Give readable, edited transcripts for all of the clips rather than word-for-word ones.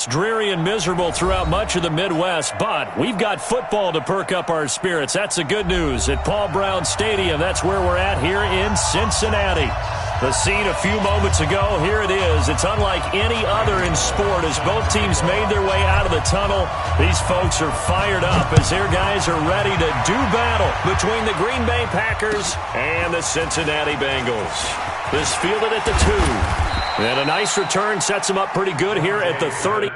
It's dreary and miserable throughout much of the Midwest, but we've got football to perk up our spirits. That's the good news at Paul Brown Stadium. That's where we're at here in Cincinnati. The scene a few moments ago, here it is. It's unlike any other in sport as both teams made their way out of the tunnel. These folks are fired up as their guys are ready to do battle between the Green Bay Packers and the Cincinnati Bengals. This fielded at the 2. And a nice return sets them up pretty good here at the 30.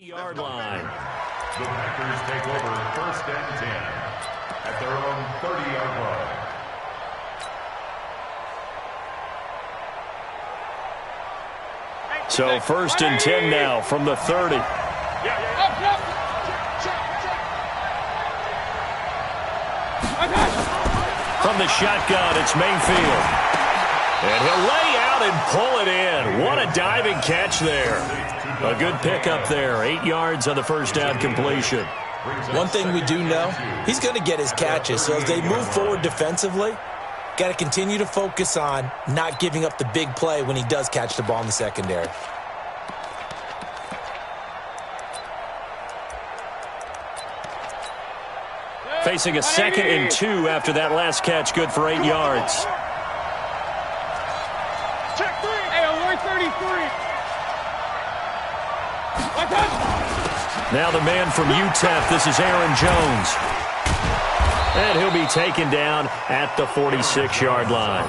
Yard line. The Packers take over 1st and 10 at their own 30-yard line. So 1st and 10 now from the 30. From the shotgun, it's Mayfield. And he'll lay out and pull it in. What a diving catch there. A good pickup there. 8 yards on the first down completion. One thing we do know, he's going to get his catches. So as they move forward defensively, got to continue to focus on not giving up the big play when he does catch the ball in the secondary. Facing a 2nd and 2 after that last catch, good for 8 yards. Check 3. Hey, alert 33. Now the man from UTEP, this is Aaron Jones. And he'll be taken down at the 46-yard line.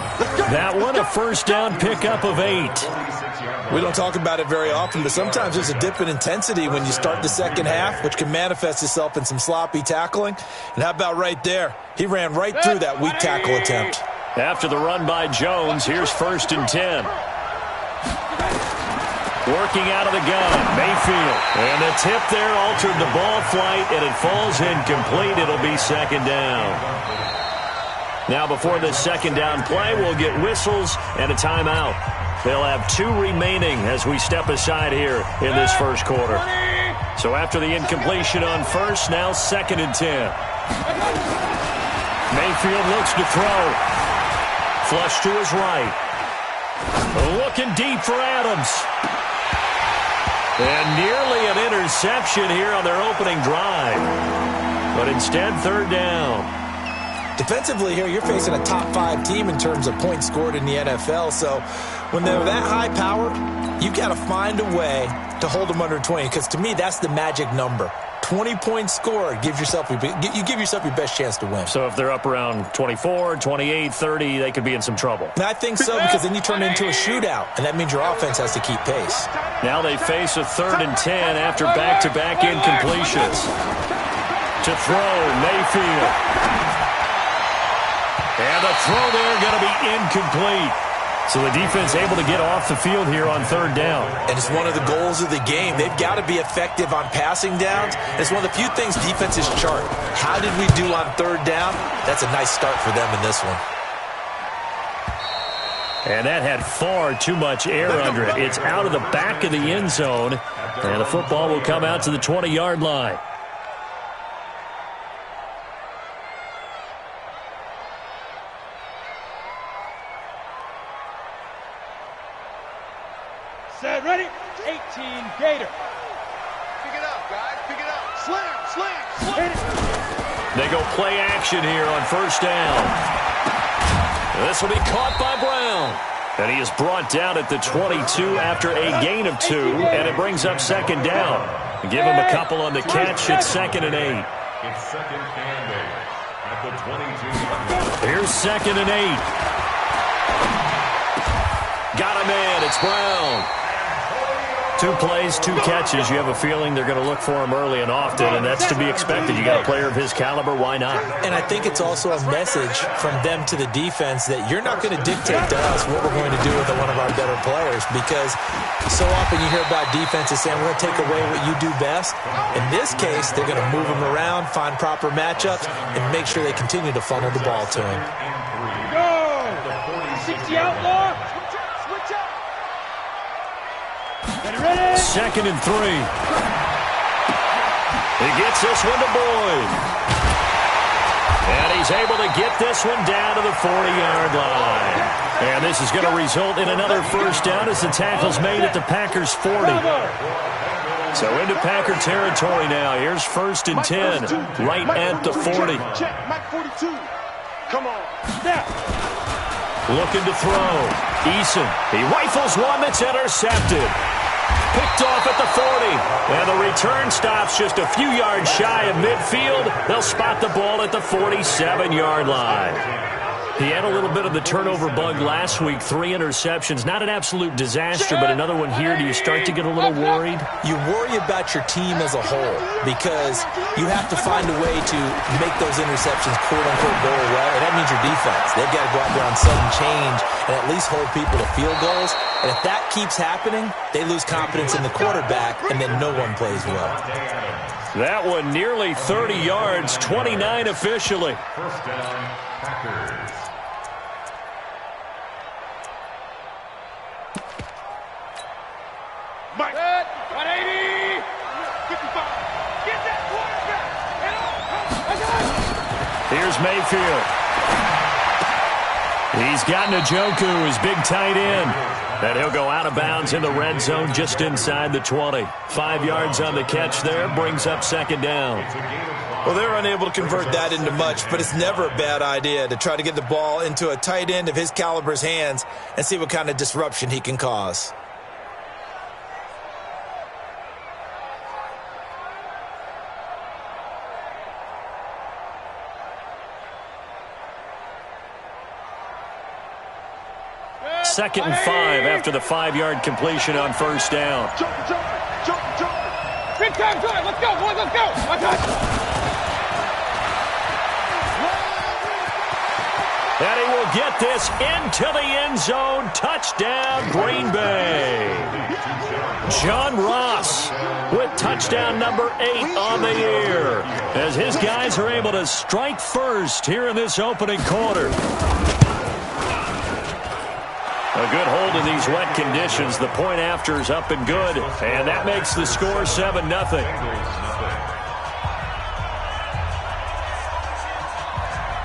That one, a first down pickup of 8. We don't talk about it very often, but sometimes there's a dip in intensity when you start the second half, which can manifest itself in some sloppy tackling. And how about right there? He ran right through that weak tackle attempt. After the run by Jones, here's 1st and 10. Working out of the gun, Mayfield. And the tip there altered the ball flight, and it falls incomplete. It'll be 2nd down. Now before this 2nd down play, we'll get whistles and a timeout. They'll have 2 remaining as we step aside here in this first quarter. So after the incompletion on 1st, now 2nd and 10. Mayfield looks to throw. Flush to his right. Looking deep for Adams. And nearly an interception here on their opening drive. But instead, 3rd down. Defensively here, you're facing a top 5 team in terms of points scored in the NFL. So when they're that high powered, you've got to find a way to hold them under 20. Because to me, that's the magic number. 20-point score, you give yourself your best chance to win. So if they're up around 24, 28, 30, they could be in some trouble. And I think so, because then you turn it into a shootout, and that means your offense has to keep pace. Now they face a 3rd and 10 after back-to-back incompletions. To throw, Mayfield. And the throw there going to be incomplete. So the defense able to get off the field here on 3rd down. And it's one of the goals of the game. They've got to be effective on passing downs. It's one of the few things defenses chart. How did we do on 3rd down? That's a nice start for them in this one. And that had far too much air under it. It's out of the back of the end zone. And the football will come out to the 20-yard line. Set, ready? 18, Gator. Pick it up, guys. Pick it up. Slam, slam, Hit slam. it. They go play action here on 1st down. This will be caught by Brown. And he is brought down at the 22 after a gain of 2, and it brings up 2nd down. Give him a couple on the catch. It's 2nd and 8. It's 2nd and 8 at the 22-yard line. Here's 2nd and 8. Got a man. It's Brown. 2 plays, 2 catches. You have a feeling they're going to look for him early and often, and that's to be expected. You got a player of his caliber, why not? And I think it's also a message from them to the defense that you're not going to dictate to us what we're going to do with one of our better players, because so often you hear about defenses saying, we're going to take away what you do best. In this case, they're going to move him around, find proper matchups, and make sure they continue to funnel the ball to him. Go! 60 outlaw. Switch up. Ready? 2nd and 3. He gets this one to Boyd. And he's able to get this one down to the 40-yard line. And this is going to result in another 1st down as the tackle's made at the Packers' 40. So into Packer territory now. Here's 1st and 10, right at the 40. Check, Mike 42. Come on. Snap. Looking to throw. Eason. He rifles one that's intercepted. Picked off at the 40. And the return stops just a few yards shy of midfield. They'll spot the ball at the 47-yard line. He had a little bit of the turnover bug last week. 3 interceptions. Not an absolute disaster, but another one here. Do you start to get a little worried? You worry about your team as a whole because you have to find a way to make those interceptions quote-unquote go away, and that means your defense. They've got to go out there on sudden change and at least hold people to field goals. And if that keeps happening, they lose confidence in the quarterback, and then no one plays well. That one nearly 30 yards, 29 officially. 1st down, Packers. Mike. 180. 55. Get that quarterback. Here's Mayfield. He's got Njoku, his big tight end. And he'll go out of bounds in the red zone just inside the 20. 5 yards on the catch there, brings up 2nd down. Well, they're unable to convert that into much, but it's never a bad idea to try to get the ball into a tight end of his caliber's hands and see what kind of disruption he can cause. Second and 5 after the 5-yard completion on 1st down. Jump. Big time drive. Let's go, boys. Let's go. Watch out. And he will get this into the end zone. Touchdown, Green Bay. John Ross with touchdown number 8 on the year as his guys are able to strike first here in this opening quarter. A good hold in these wet conditions. The point after is up and good, and that makes the score 7-0.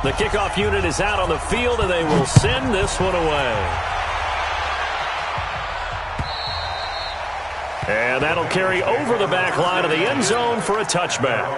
The kickoff unit is out on the field, and they will send this one away. And that'll carry over the back line of the end zone for a touchback.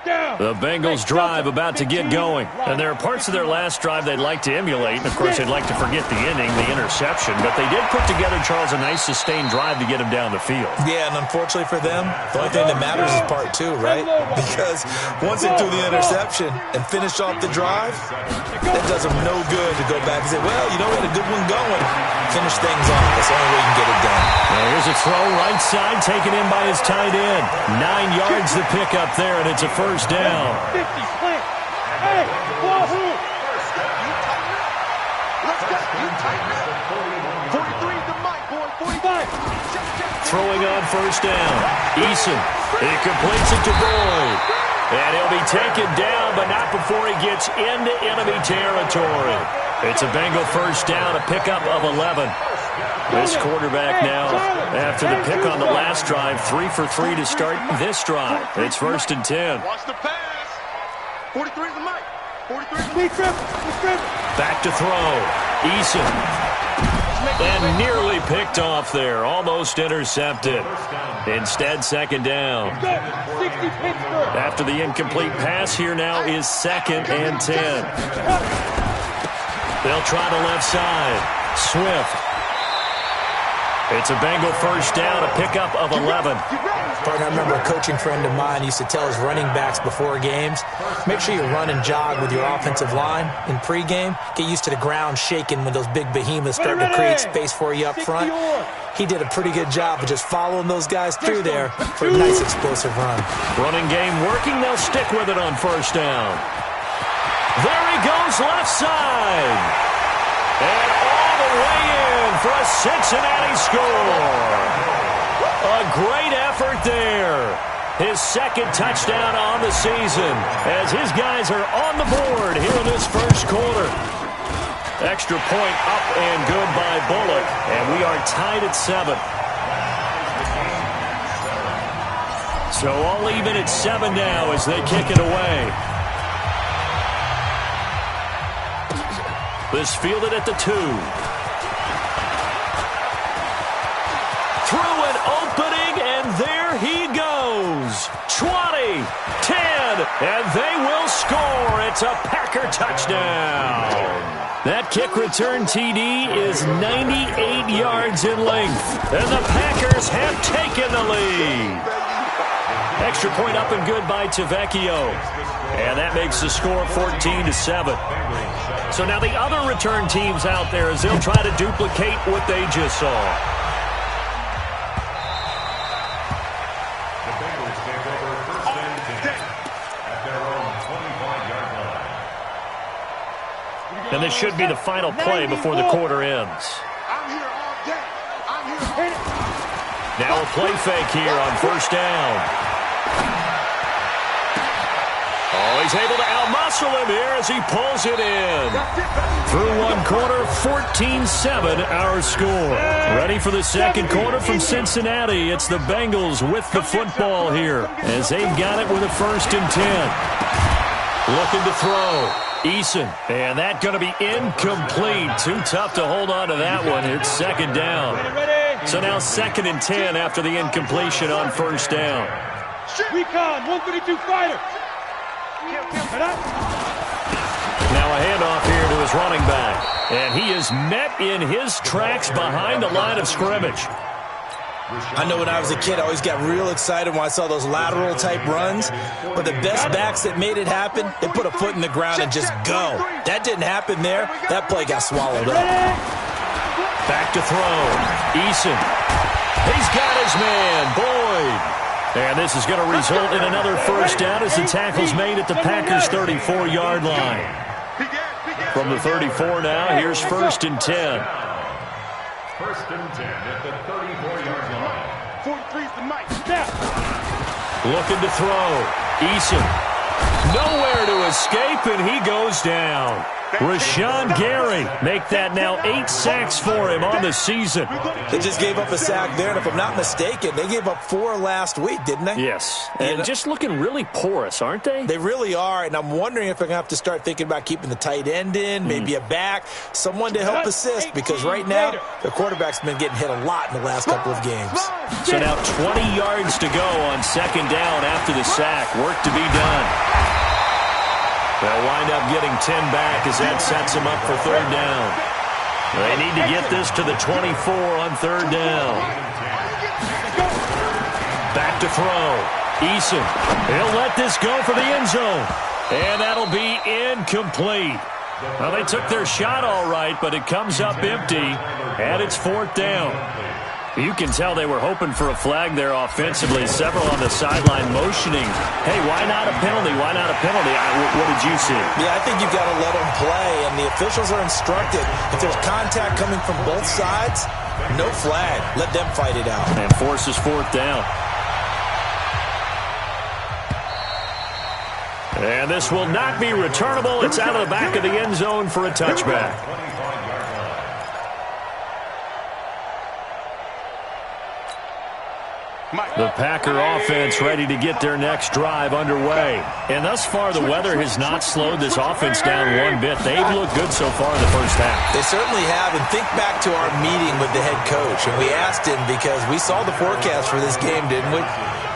The Bengals drive about to get going. And there are parts of their last drive they'd like to emulate. And, of course, they'd like to forget the ending, the interception. But they did put together, Charles, a nice sustained drive to get him down the field. Yeah, and unfortunately for them, the only thing that matters is part two, right? Because once they threw the interception and finished off the drive, that does them no good to go back and say, well, you know, we had a good one going. Finish things off. That's the only way you can get it done. Well, here's a throw right side taken in by his tight end. 9 yards to pick up there, and it's a first down. 50, slant. Hey, wahoo! Let's go. You tighten it. 43 is the mic, boy. 45. Throwing on first down. Eason. He completes it to Boyd. And he'll be taken down, but not before he gets into enemy territory. It's a Bengal first down, a pickup of 11. This quarterback now, after the pick on the last drive, 3 for 3 to start this drive. It's 1st and 10. Watch the pass. 43 is the mic. 43 is the mic. Back to throw. Eason. And nearly picked off there. Almost intercepted. Instead, second down. After the incomplete pass, here now is 2nd and 10. They'll try the left side. Swift. It's a Bengal first down, a pickup of 11. Partner, I remember a coaching friend of mine used to tell his running backs before games, make sure you run and jog with your offensive line in pregame. Get used to the ground shaking when those big behemoths start to create space for you up front. He did a pretty good job of just following those guys through there for a nice explosive run. Running game working. They'll stick with it on first down. There he goes left side. And all the way in for a Cincinnati score. A great effort there. His 2nd touchdown on the season as his guys are on the board here in this first quarter. Extra point up and good by Bullock, and we are tied at 7. So all even at 7 now as they kick it away. This fielded at the 2. Through an opening, and there he goes. 20, 10, and they will score. It's a Packer touchdown. That kick return TD is 98 yards in length, and the Packers have taken the lead. Extra point up and good by Tavecchio, and that makes the score 14-7. So now the other return teams out there as they'll try to duplicate what they just saw. The Bengals take over 1st and 10 at their own 25-yard line. And this should be the final play before the quarter ends. I'm here all day. I'm here. Now a play fake here on first down. Oh, he's able to outmuscle him here as he pulls it in. Through one quarter, 14-7 our score. Ready for the second quarter from Cincinnati. It's the Bengals with the football here as they've got it with a 1st and 10. Looking to throw. Eason. And that going to be incomplete. Too tough to hold on to that one. It's 2nd down. So now 2nd and 10 after the incompletion on first down. Recon, 132 fighter. Now a handoff here to his running back. And he is met in his tracks behind the line of scrimmage. I know when I was a kid, I always got real excited when I saw those lateral-type runs. But the best backs that made it happen, they put a foot in the ground and just go. That didn't happen there. That play got swallowed up. Back to throw. Eason. He's got his man, Boyd. And this is going to result in another first down as the tackle's made at the Packers' 34-yard line. From the 34 now, here's 1st and 10. 1st and 10 at the 34-yard line. 43 is the mic. Looking to throw. Eason. Nowhere to escape, and he goes down. Rashawn Gary make that now 8 sacks for him on the season. They just gave up a sack there, and if I'm not mistaken, they gave up 4 last week, didn't they? Yes, and just looking really porous, aren't they? They really are, and I'm wondering if I'm going to have to start thinking about keeping the tight end in, maybe a back, someone to help assist, because right now the quarterback's been getting hit a lot in the last couple of games. So now 20 yards to go on second down after the sack. Work to be done. They'll wind up getting 10 back as that sets them up for third down. They need to get this to the 24 on third down. Back to throw. Eason. He'll let this go for the end zone. And that'll be incomplete. Well, they took their shot all right, but it comes up empty, and it's fourth down. You can tell they were hoping for a flag there offensively. Several on the sideline motioning, hey, why not a penalty? Why not a penalty? What did you see? Yeah, I think you've got to let them play, and the officials are instructed. If there's contact coming from both sides, no flag. Let them fight it out. And forces fourth down. And this will not be returnable. It's out of the back of the end zone for a touchback. The Packer offense ready to get their next drive underway. And thus far, the weather has not slowed this offense down one bit. They've looked good so far in the first half. They certainly have. And think back to our meeting with the head coach. And we asked him, because we saw the forecast for this game, didn't we?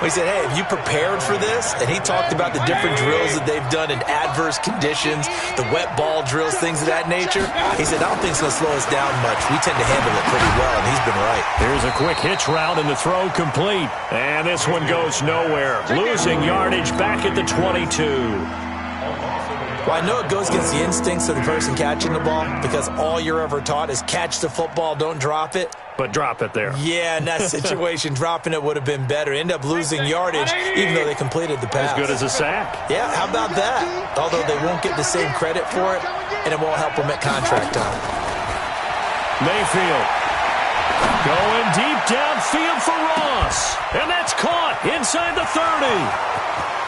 We said, hey, have you prepared for this? And he talked about the different drills that they've done in adverse conditions, the wet ball drills, things of that nature. He said, I don't think it's going to slow us down much. We tend to handle it pretty well, and he's been right. Here's a quick hitch route, and the throw complete. And this one goes nowhere. Losing yardage back at the 22. Well, I know it goes against the instincts of the person catching the ball, because all you're ever taught is catch the football, don't drop it. But drop it there. Yeah, in that situation, dropping it would have been better. End up losing yardage, even though they completed the pass. As good as a sack. Yeah, how about that? Although they won't get the same credit for it, and it won't help them at contract time. Mayfield going deep downfield for Ross. And that's caught inside the 30.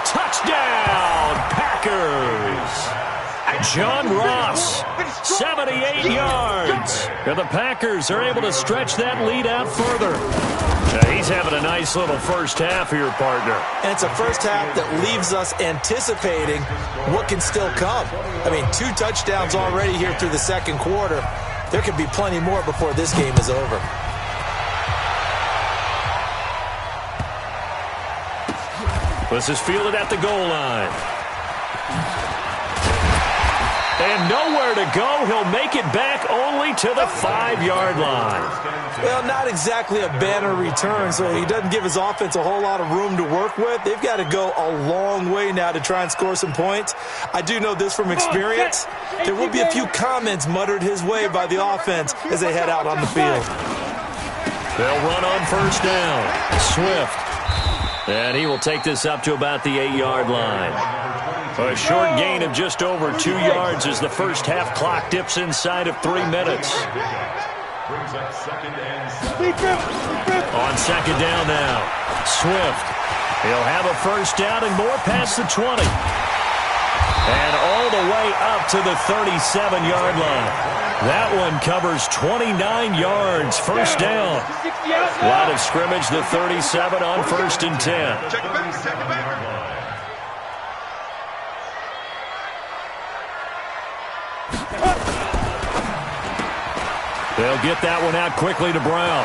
Touchdown, Packers. John Ross, 78 yards. And the Packers are able to stretch that lead out further. He's having a nice little first half here, partner. And it's a first half that leaves us anticipating what can still come. I mean, 2 touchdowns already here through the second quarter. There could be plenty more before this game is over. This is fielded at the goal line. And nowhere to go. He'll make it back only to the 5-yard line. Well, not exactly a banner return, so he doesn't give his offense a whole lot of room to work with. They've got to go a long way now to try and score some points. I do know this from experience. There will be a few comments muttered his way by the offense as they head out on the field. They'll run on first down. Swift. And he will take this up to about the 8-yard line. A short gain of just over 2 yards as the first half clock dips inside of 3 minutes. On second down now, Swift. He'll have a first down and more past the 20. And all the way up to the 37-yard line. That one covers 29 yards, first down. Line of scrimmage, the 37 on 1st and 10. Check it back. They'll get that one out quickly to Brown.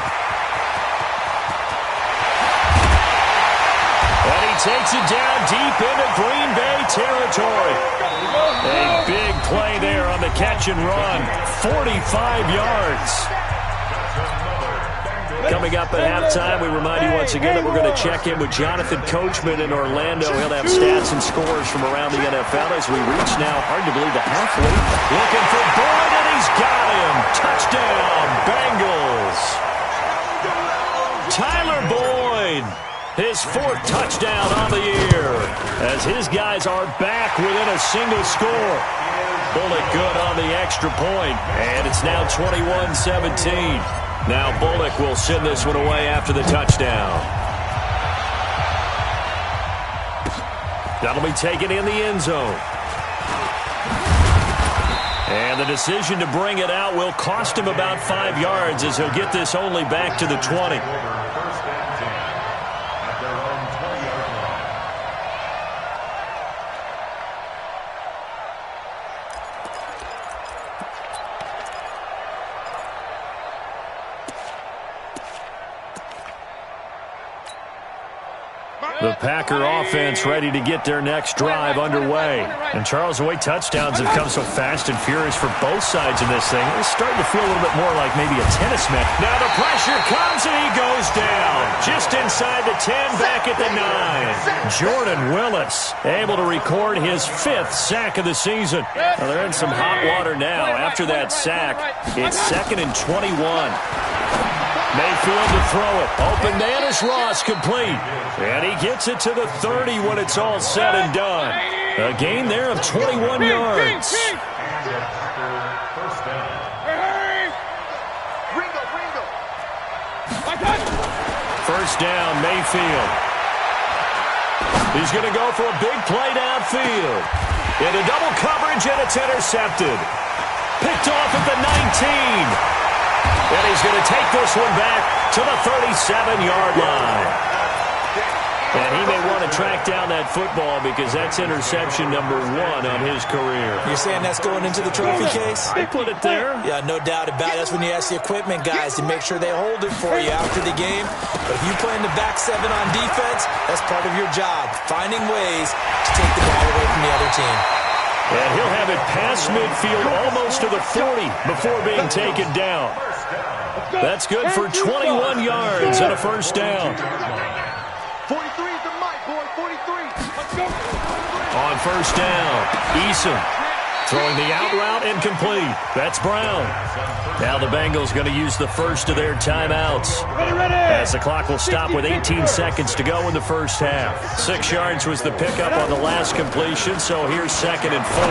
And he takes it down deep into Green Bay territory. A big play there on the catch and run. 45 yards. Coming up at halftime, we remind you once again that we're going to check in with Jonathan Coachman in Orlando. He'll have stats and scores from around the NFL as we reach now, hard to believe, the halfway. Looking for Boyd, and he's got him. Touchdown, Bengals. Tyler Boyd, his 4th touchdown on the year, as his guys are back within a single score. Bullock good on the extra point, and it's now 21-17. Now Bullock will send this one away after the touchdown. That'll be taken in the end zone. And the decision to bring it out will cost him about 5 yards as he'll get this only back to the 20. First and 10 at their own 20-yard line. The Packer offense ready to get their next drive underway. And Charles, the way touchdowns have come so fast and furious for both sides in this thing, it's starting to feel a little bit more like maybe a tennis match. Now the pressure comes and he goes down. Just inside the 10, back at the 9. Jordan Willis able to record his 5th sack of the season. Well, they're in some hot water now. After that sack, it's 2nd and 21. Mayfield to throw it. Open man is Ross, complete. And he gets it to the 30 when it's all said and done. A gain there of 21 yards. First down, Mayfield. He's going to go for a big play downfield. Into double coverage, and it's intercepted. Picked off at the 19. And he's going to take this one back to the 37-yard line. And he may want to track down that football because that's interception number 1 on his career. You're saying that's going into the trophy case? They put it there. Yeah, no doubt about it. That's when you ask the equipment guys to make sure they hold it for you after the game. But if you play in the back 7 on defense, that's part of your job, finding ways to take the ball away from the other team. And he'll have it past midfield almost to the 40 before being taken down. That's good for 21 yards and a first down. 43 is the mic, boy. 43. Let's go. On first down, Eason throwing the out route incomplete. That's Brown. Now the Bengals going to use the first of their timeouts. As the clock will stop with 18 seconds to go in the first half. 6 yards was the pickup on the last completion, so here's 2nd and 4.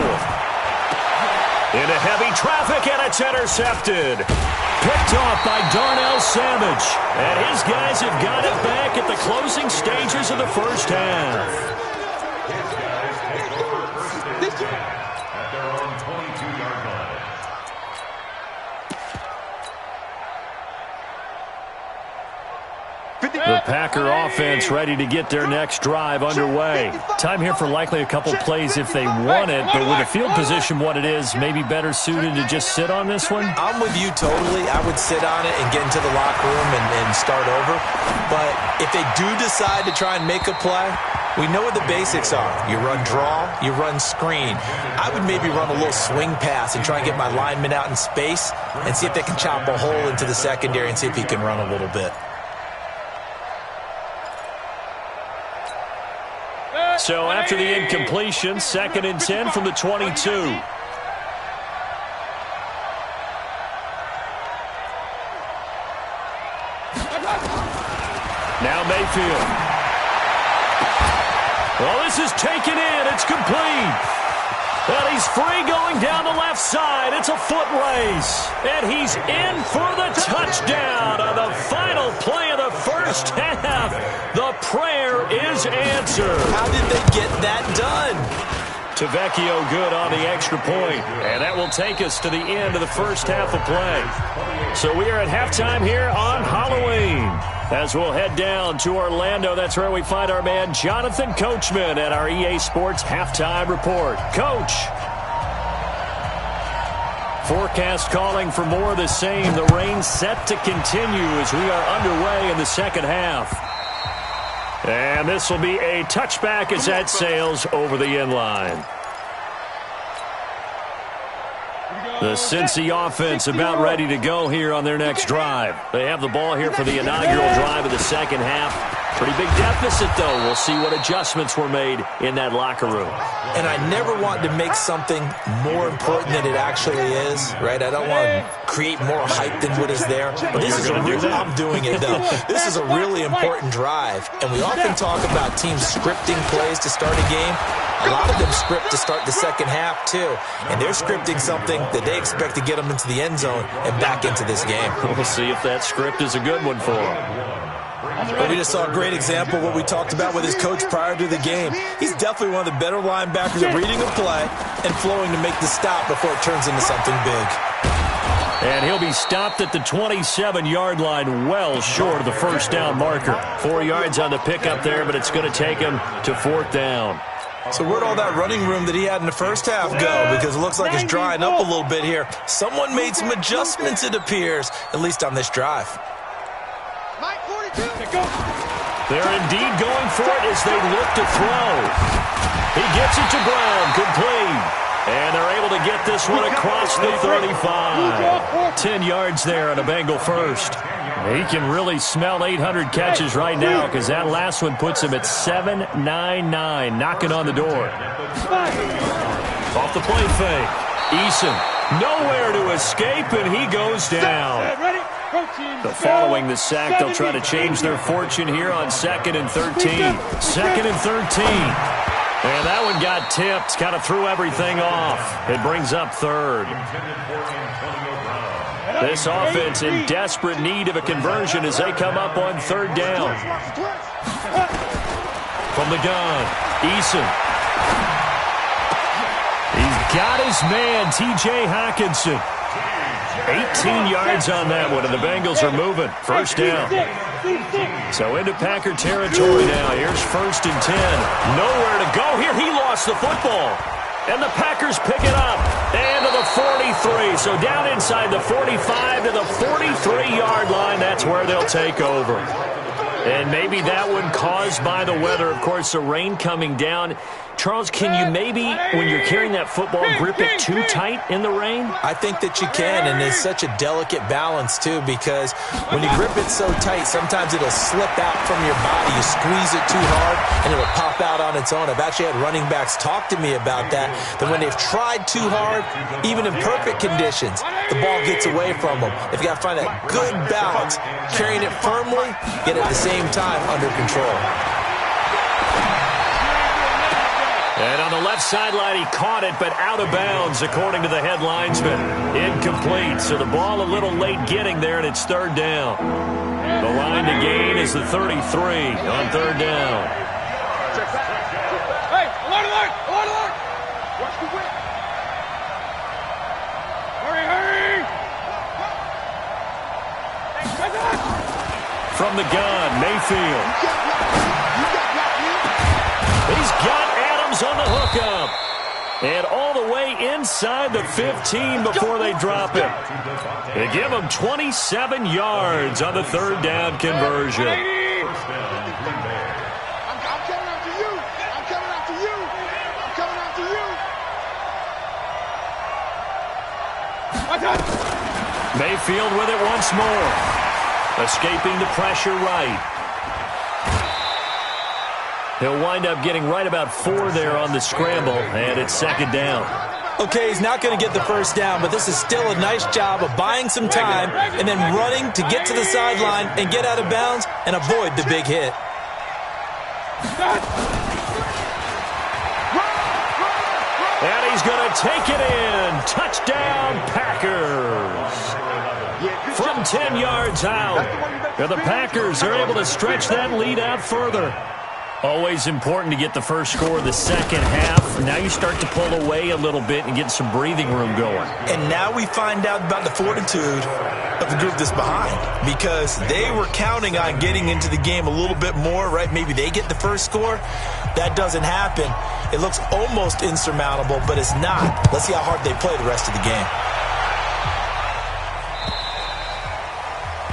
Into heavy traffic, and it's intercepted. Picked off by Darnell Savage. And his guys have got it back at the closing stages of the first half. His guys take over first and 10 at their own 22-yard line. The Packer offense ready to get their next drive underway. Time here for likely a couple plays if they want it, but with the field position what it is, maybe better suited to just sit on this one? I'm with you totally. I would sit on it and get into the locker room and start over. But if they do decide to try and make a play, we know what the basics are. You run draw, you run screen. I would maybe run a little swing pass and try and get my lineman out in space and see if they can chop a hole into the secondary and see if he can run a little bit. So after the incompletion, 2nd and 10 from the 22. Now Mayfield. Well, this is taken in. It's complete. And he's free going down the left side. It's a foot race. And he's in for the touchdown on the final play of the first half. The prayer is answered. How did they get that done? Tavecchio good on the extra point. And that will take us to the end of the first half of play. So we are at halftime here on Halloween. As we'll head down to Orlando, that's where we find our man Jonathan Coachman at our EA Sports Halftime Report. Coach. Forecast calling for more of the same. The rain set to continue as we are underway in the second half. And this will be a touchback as that sails over the inline. The Cincy offense about ready to go here on their next drive. They have the ball here for the inaugural drive of the second half. Pretty big deficit, though. We'll see what adjustments were made in that locker room. And I never want to make something more important than it actually is, right? I don't want to create more hype than what is there. But this is I'm doing it, though. This is a really important drive. And we often talk about teams scripting plays to start a game. A lot of them script to start the second half, too. And they're scripting something that they expect to get them into the end zone and back into this game. We'll see if that script is a good one for them. Well, we just saw a great example of what we talked about with his coach prior to the game. He's definitely one of the better linebackers at reading a play and flowing to make the stop before it turns into something big. And he'll be stopped at the 27-yard line, well short of the first down marker. 4 yards on the pickup there, but it's going to take him to fourth down. So where'd all that running room that he had in the first half go? Because it looks like it's drying up a little bit here. Someone made some adjustments, it appears, at least on this drive. They're indeed going for it as they look to throw. He gets it to Brown, complete. And they're able to get this one across the 35. 10 yards there on a Bengal first. He can really smell 800 catches right now because that last one puts him at 799, knocking on the door. Off the play fake. Eason, nowhere to escape, and he goes down. So following the sack, they'll try to change their fortune here on 2nd and 13. 2nd and 13. And that one got tipped, kind of threw everything off. It brings up third. This offense in desperate need of a conversion as they come up on third down. From the gun, Eason. He's got his man, T.J. Hockenson. 18 yards on that one, and the Bengals are moving. First down. So into Packer territory now. Here's 1st and 10. Nowhere to go here. He lost the football. And the Packers pick it up. And to the 43. So down inside the 45 to the 43-yard line. That's where they'll take over. And maybe that one caused by the weather. Of course, the rain coming down. Charles, can you maybe, when you're carrying that football, grip it too tight in the rain? I think that you can, and it's such a delicate balance, too, because when you grip it so tight, sometimes it'll slip out from your body. You squeeze it too hard, and it'll pop out on its own. I've actually had running backs talk to me about that when they've tried too hard, even in perfect conditions, the ball gets away from them. They've got to find that good balance, carrying it firmly, yet at the same time under control. And on the left sideline, he caught it, but out of bounds, according to the head linesman. Incomplete, so the ball a little late getting there, and it's third down. The line to gain is the 33 on third down. Hey, alert, alert, alert, alert! Watch the whip. Hurry, hurry! From the gun, Mayfield. He's got on the hookup. And all the way inside the 15 before they drop him. They give him 27 yards on the third down conversion. I'm coming after you. I'm coming after you. I'm coming after you. Mayfield with it once more. Escaping the pressure right. He'll wind up getting right about 4 there on the scramble, and it's second down. Okay, he's not going to get the first down, but this is still a nice job of buying some time and then running to get to the sideline and get out of bounds and avoid the big hit. And he's going to take it in. Touchdown, Packers. From 10 yards out. And the Packers are able to stretch that lead out further. Always important to get the first score of the second half. Now you start to pull away a little bit and get some breathing room going. And now we find out about the fortitude of the group that's behind, because they were counting on getting into the game a little bit more, right? Maybe they get the first score. That doesn't happen. It looks almost insurmountable, but it's not. Let's see how hard they play the rest of the game.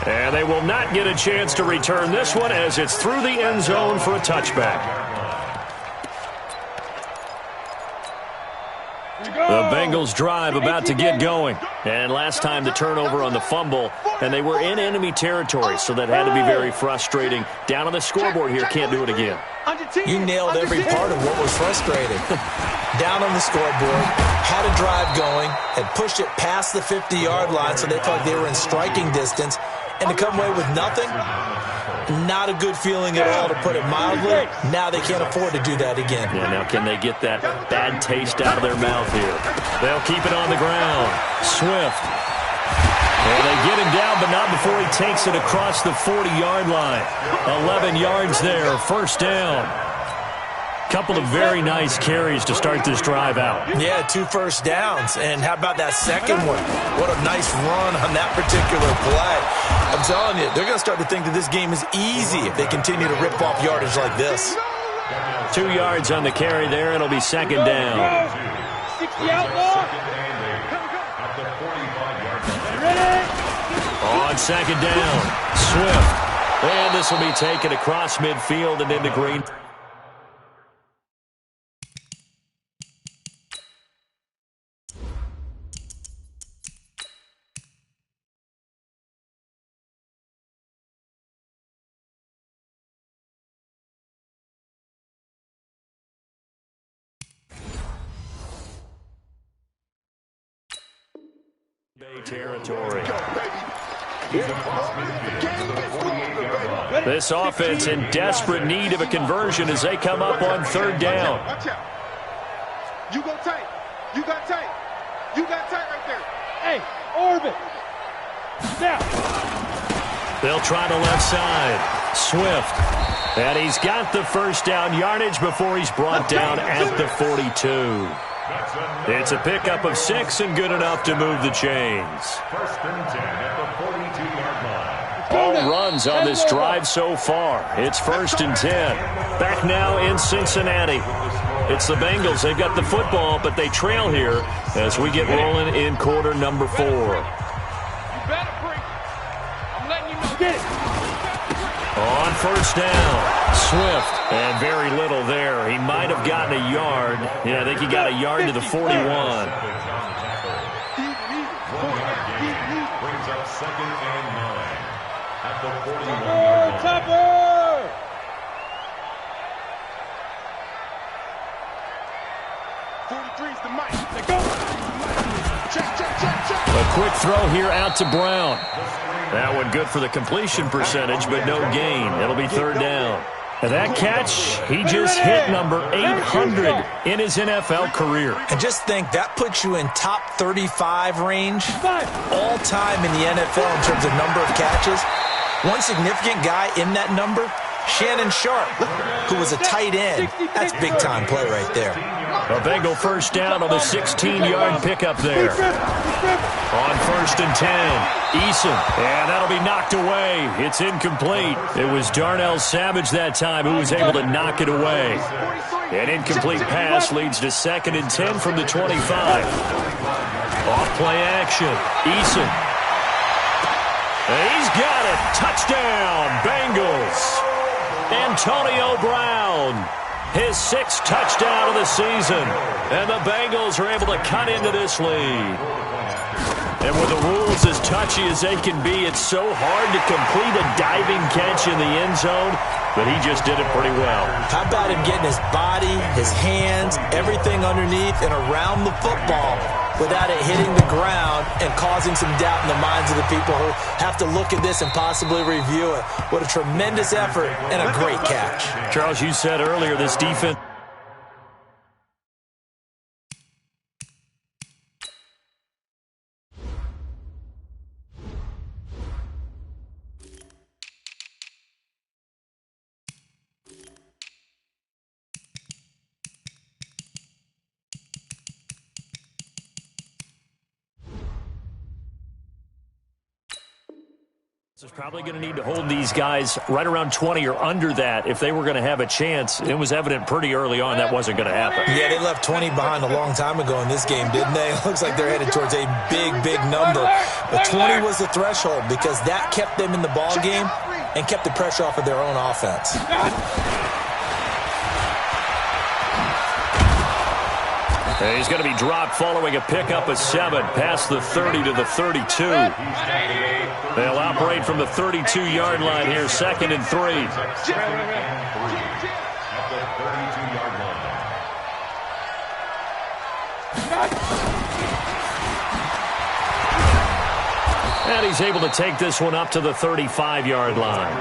And they will not get a chance to return this one as it's through the end zone for a touchback. The Bengals drive about to get going. And last time the turnover on the fumble, and they were in enemy territory, so that had to be very frustrating. Down on the scoreboard here, can't do it again. You nailed every part of what was frustrating. Down on the scoreboard, had a drive going, had pushed it past the 50-yard line, so they thought they were in striking distance. And to come away with nothing, not a good feeling at all, to put it mildly. Now they can't afford to do that again. Yeah, now can they get that bad taste out of their mouth here? They'll keep it on the ground. Swift. And they get him down, but not before he takes it across the 40-yard line. 11 yards there, first down. Couple of very nice carries to start this drive out. Yeah, 2 first downs. And how about that second one? What a nice run on that particular play. I'm telling you, they're going to start to think that this game is easy if they continue to rip off yardage like this. 2 yards on the carry there. It'll be second down. 60 outlaw. On second down, Swift. And this will be taken across midfield and into green. Territory. This offense in desperate need of a conversion as they come up on third down. Watch out. You go tight. You got tight. You got tight right there. Hey, orbit. Now. They'll try the left side. Swift. And he's got the first down yardage before he's brought down at the 42. It's a pickup of 6 and good enough to move the chains. First and 10 at the 42-yard line. All runs on this drive so far. It's first and 10. Back now in Cincinnati. It's the Bengals. They've got the football, but they trail here as we get rolling in quarter number 4. You better bring. I'm letting you know. Get it. On first down, Swift, and very little there. He might have gotten a yard. Yeah, I think he got a yard to the 41. 1 yard gain brings up second and 9 at the 41-yard line. Topper! Three's the mic. They go. Check. A quick throw here out to Brown. That one good for the completion percentage, but no gain. It'll be third down. And that catch, he just hit number 800 in his NFL career. And just think, that puts you in top 35 range all time in the NFL in terms of number of catches. One significant guy in that number, Shannon Sharp, who was a tight end. That's big-time play right there. A Bengal first down on the 16-yard pickup there. On first and 10, Eason, and that'll be knocked away. It's incomplete. It was Darnell Savage that time who was able to knock it away. An incomplete pass leads to second and 10 from the 25. Off play action, Eason. And he's got it. Touchdown, Bengals. Antonio Brown, his 6th touchdown of the season. And the Bengals are able to cut into this lead. And with the rules as touchy as they can be, it's so hard to complete a diving catch in the end zone, but he just did it pretty well. How about him getting his body, his hands, everything underneath and around the football without it hitting the ground and causing some doubt in the minds of the people who have to look at this and possibly review it. What a tremendous effort and a great catch. Charles, you said earlier this defense. Is probably going to need to hold these guys right around 20 or under that if they were going to have a chance. It was evident pretty early on that wasn't going to happen. Yeah, they left 20 behind a long time ago in this game, didn't they? It looks like they're headed towards a big number. But 20 was the threshold because that kept them in the ball game and kept the pressure off of their own offense. And he's going to be dropped following a pickup of 7 past the 30 to the 32. They'll operate from the 32-yard line here, second and 3. At the 32-yard line. And he's able to take this one up to the 35-yard line.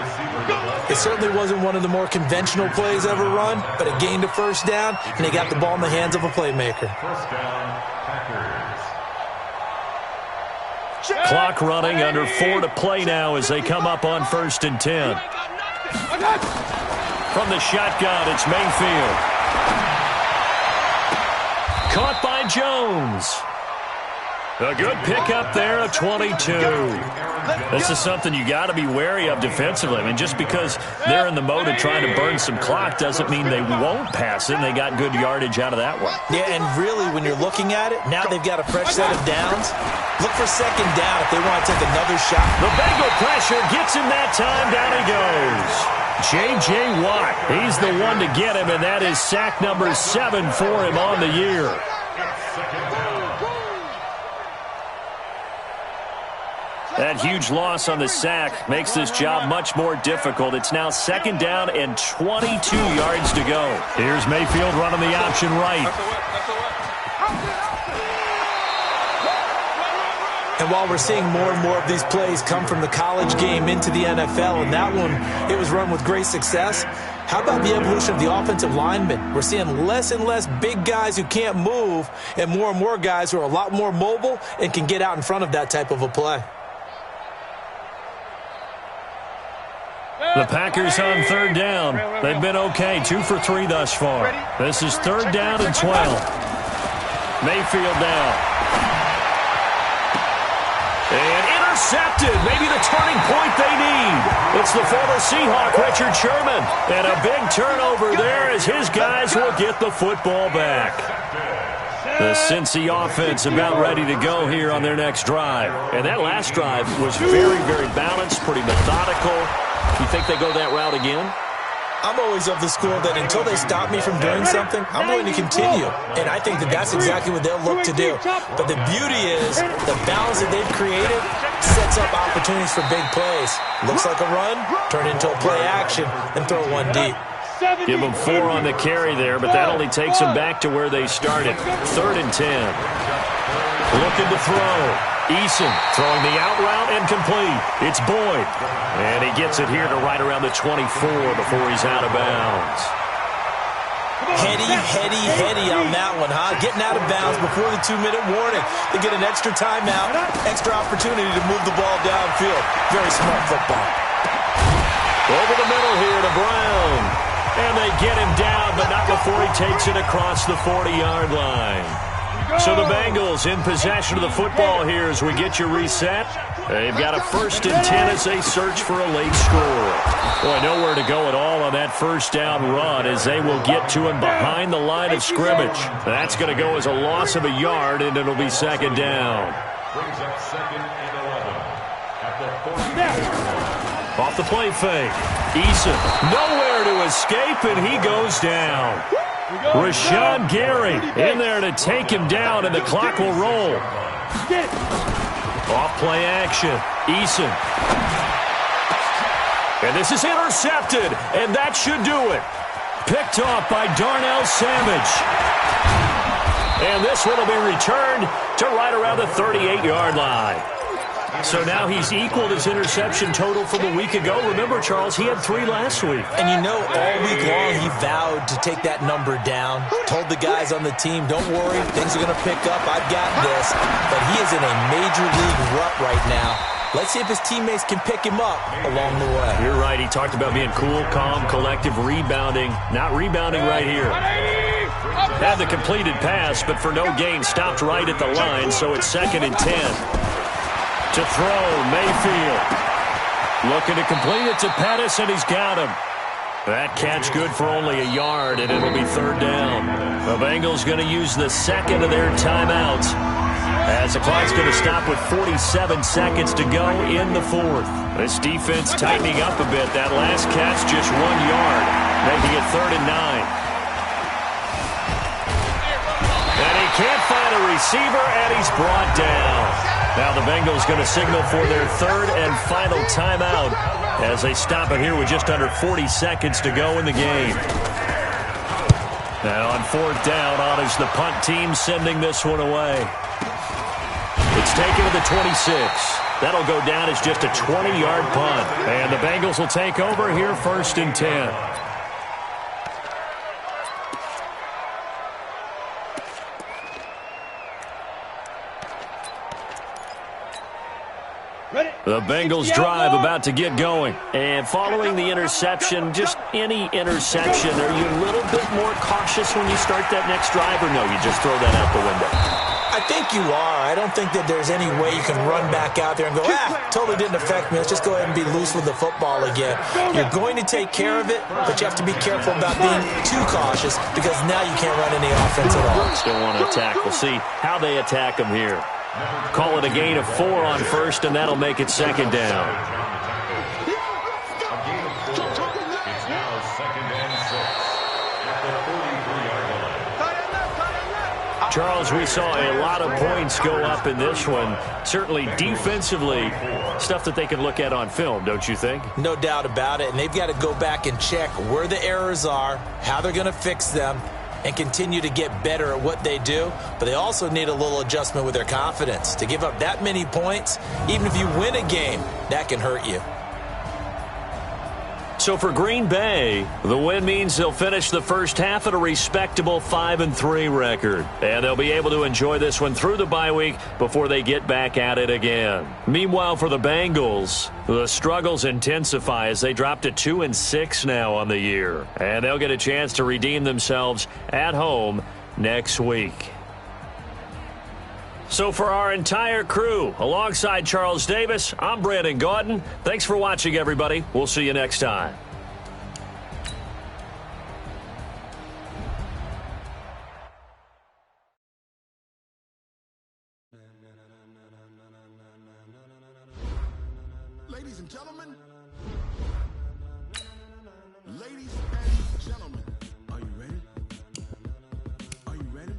It certainly wasn't one of the more conventional plays ever run, but it gained a first down, and he got the ball in the hands of a playmaker. First down, Packers. Clock running, under 4 to play now as they come up on 1st and 10. From the shotgun, it's Mayfield. Caught by Jones. A good pickup there of 22. This is something you got to be wary of defensively. I mean, just because they're in the mode of trying to burn some clock doesn't mean they won't pass it, and they got good yardage out of that one. Yeah, and really, when you're looking at it, now they've got a fresh set of downs. Look for 2nd down if they want to take another shot. The Bengal pressure gets him that time. Down he goes. J.J. Watt, he's the one to get him, and that is sack number 7 for him on the year. That huge loss on the sack makes this job much more difficult. It's now 2nd down and 22 yards to go. Here's Mayfield running the option right. And while we're seeing more and more of these plays come from the college game into the NFL, and that one, it was run with great success, how about the evolution of the offensive linemen? We're seeing less and less big guys who can't move and more guys who are a lot more mobile and can get out in front of that type of a play. The Packers on 3rd down. They've been okay, 2 for 3 thus far. This is 3rd down and 12. Mayfield down. And intercepted. Maybe the turning point they need. It's the former Seahawk, Richard Sherman. And a big turnover there as his guys will get the football back. The Cincy offense about ready to go here on their next drive. And that last drive was very, very balanced, pretty methodical. You think they go that route again? I'm always of the school that until they stop me from doing something, I'm going to continue. And I think that that's exactly what they'll look to do. But the beauty is the balance that they've created sets up opportunities for big plays. Looks like a run, turn into a play action, and throw one deep. Give them 4 on the carry there, but that only takes them back to where they started. 3rd and 10. Looking to throw. Eason throwing the out route and complete. It's Boyd. And he gets it here to right around the 24 before he's out of bounds. Heady on that one, huh? Getting out of bounds before the 2-minute warning. They get an extra timeout, extra opportunity to move the ball downfield. Very smart football. Over the middle here to Brown. And they get him down, but not before he takes it across the 40-yard line. So the Bengals in possession of the football here as we get you reset. They've got a 1st and 10 as they search for a late score. Boy, nowhere to go at all on that 1st down run as they will get to him behind the line of scrimmage. That's going to go as a loss of a yard, and it'll be 2nd down. Brings up 2nd and 11 at the 40. Off the play fake. Eason nowhere to escape, and he goes down. Rashawn Gary in there to take him down, and the clock will roll. Off play action. Eason. And this is intercepted, and that should do it. Picked off by Darnell Savage. And this one will be returned to right around the 38-yard line. So now he's equaled his interception total from a week ago. Remember, Charles, he had 3 last week. And you know, all week long he vowed to take that number down. Told the guys on the team, don't worry, things are going to pick up. I've got this. But he is in a major league rut right now. Let's see if his teammates can pick him up along the way. You're right. He talked about being cool, calm, collective, rebounding. Not rebounding right here. Had the completed pass, but for no gain, stopped right at the line, so it's 2nd and 10. To throw, Mayfield. Looking to complete it to Pettis, and he's got him. That catch good for only a yard, and it'll be 3rd down. The Bengals going to use the 2nd of their timeouts as the clock's going to stop with 47 seconds to go in the 4th. This defense tightening up a bit. That last catch just 1 yard, making it 3rd and 9. And he can't find a receiver, and he's brought down. Now the Bengals going to signal for their 3rd and final timeout as they stop it here with just under 40 seconds to go in the game. Now on 4th down, on is the punt team sending this one away. It's taken to the 26. That'll go down as just a 20-yard punt. And the Bengals will take over here 1st and 10. The Bengals drive about to get going. And following the interception, just any interception, are you a little bit more cautious when you start that next drive, or no, you just throw that out the window? I think you are. I don't think that there's any way you can run back out there and go, totally didn't affect me. Let's just go ahead and be loose with the football again. You're going to take care of it, but you have to be careful about being too cautious because now you can't run any offense at all. Still want to attack. We'll see how they attack them here. Call it a gain of 4 on first, and that'll make it second down. It's now 2nd and 6 at the 43-yard line. Charles, we saw a lot of points go up in this one. Certainly defensively, stuff that they can look at on film, don't you think? No doubt about it, and they've got to go back and check where the errors are, how they're going to fix them, and continue to get better at what they do. But they also need a little adjustment with their confidence. To give up that many points, even if you win a game, that can hurt you. So for Green Bay, the win means they'll finish the first half at a respectable 5-3 record. And they'll be able to enjoy this one through the bye week before they get back at it again. Meanwhile, for the Bengals, the struggles intensify as they drop to 2-6 now on the year. And they'll get a chance to redeem themselves at home next week. So for our entire crew, alongside Charles Davis, I'm Brandon Gaudin. Thanks for watching, everybody. We'll see you next time. Ladies and gentlemen, are you ready? Are you ready?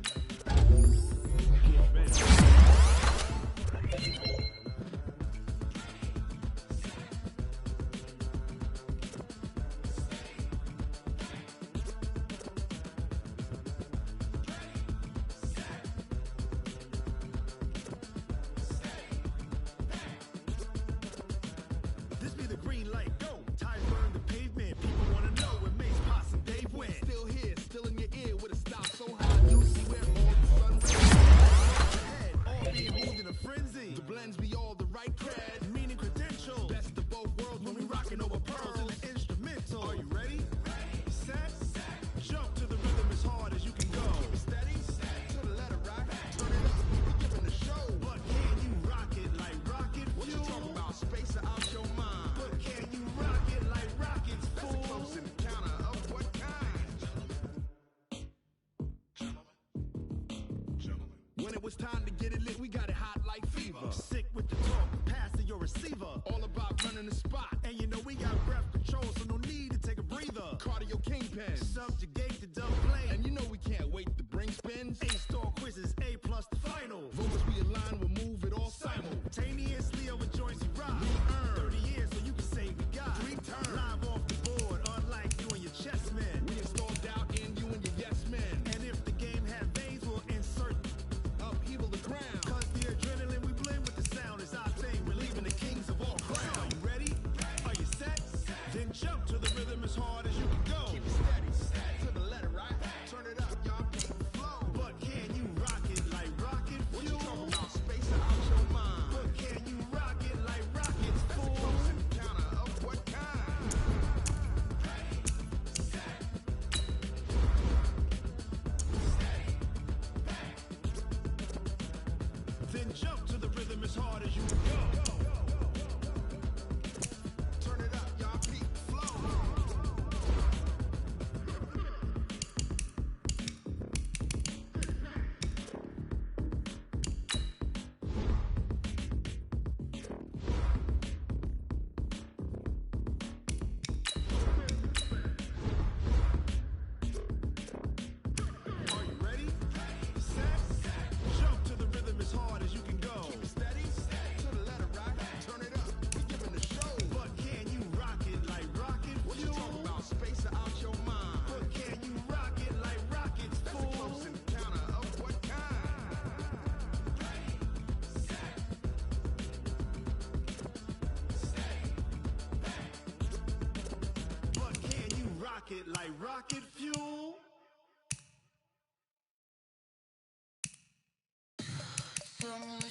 This be the green light, go. Tires burn the pavement. People wanna know what makes Pots and Dave win. Still here, still in your ear with a style so high. You see where all the sun rays ahead, all being moved in a frenzy. The blends be all the right cred, meaning credentials. Best of both worlds when we rockin' over pearls in the instrumental. Are you ready? Set, jump to the rhythm as hard as you can go. Steady, to the letter right. Turn it up, we giving the show. But can you rock it like rocket fuel? What you talking about? Space out your mind. But can you rock it like rockets, fool? That's a close encounter of what kind? Gentlemen. When it was time to get it lit, we got it hot like fever. Sick with the talk, pass to your receiver. All about running the spot. And you know we got breath control, so no need to take a breather. Cardio kingpin, subjugate the dumb plane. And you know we can't wait to bring spins. A-star quizzes, A+ the final. Vocals we align, we'll move it all simultaneously over joints we rock. We earn 30 years, so you can say we got 3 turns. Live off the board, unlike you and your chess men. We install doubt in you and your yes men. And if the game had veins, we'll insert upheaval the ground. Cause the adrenaline we blend with the sound is our thing. We're leaving the kings of all crowns. Are you ready? Are you set? Then jump to the rhythm as hard as you can go. Keep it steady, to the letter right. Turn it up, y'all keep it flow. But can you rock it like rocket fuel? What you talking about? Space out your mind. But can you rock it like rockets, fool? Close encounter of what kind? Then jump to the rhythm as hard as you can go. Turn it up, y'all keep it flow. Are you ready? Set, jump to the rhythm as hard as you can go. Keep it steady, to the letter right. Turn it up, we giving the show. But can you rock it like rocket fuel? What you talking about? Space out your mind. But can you rock it like rockets, fool? That's a close encounter of what kind? But can you rock it like rocket fuel? From the